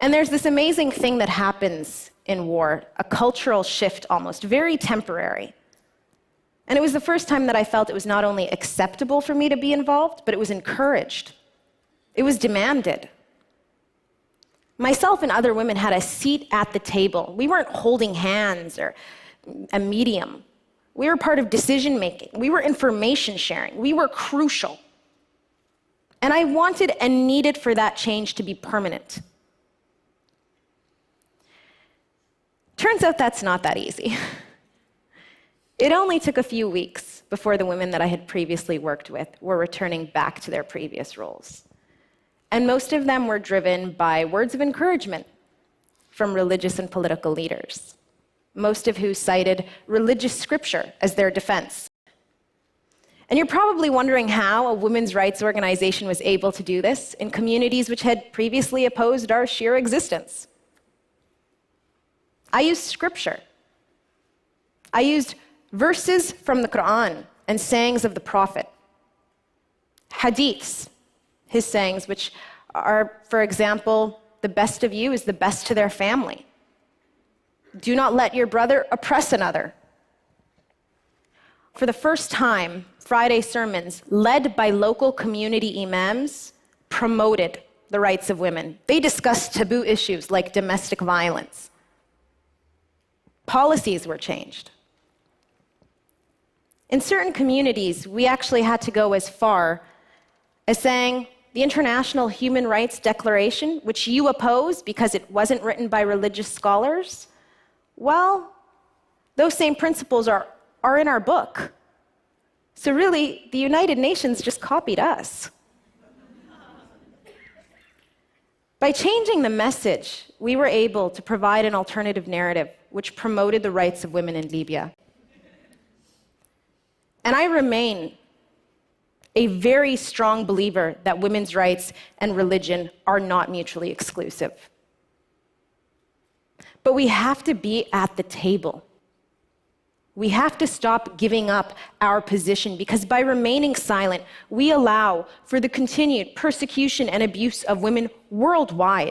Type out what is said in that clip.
And there's this amazing thing that happens in war, a cultural shift almost, very temporary. And it was the first time that I felt it was not only acceptable for me to be involved, but it was encouraged. It was demanded. Myself and other women had a seat at the table. We weren't holding hands or a medium. We were part of decision making. We were information sharing. We were crucial. And I wanted and needed for that change to be permanent. Turns out that's not that easy. It only took a few weeks before the women that I had previously worked with were returning back to their previous roles. And most of them were driven by words of encouragement from religious and political leaders, most of who cited religious scripture as their defense. And you're probably wondering how a women's rights organization was able to do this in communities which had previously opposed our sheer existence. I used scripture. I used verses from the Quran and sayings of the Prophet, hadiths, his sayings, which are, for example, the best of you is the best to their family. Do not let your brother oppress another. For the first time, Friday sermons, led by local community imams, promoted the rights of women. They discussed taboo issues like domestic violence. Policies were changed. In certain communities, we actually had to go as far as saying, the International Human Rights Declaration, which you oppose because it wasn't written by religious scholars, well, those same principles are in our book. So really, the United Nations just copied us. By changing the message, we were able to provide an alternative narrative which promoted the rights of women in Libya. And I remain a very strong believer that women's rights and religion are not mutually exclusive. But we have to be at the table. We have to stop giving up our position, because by remaining silent, we allow for the continued persecution and abuse of women worldwide.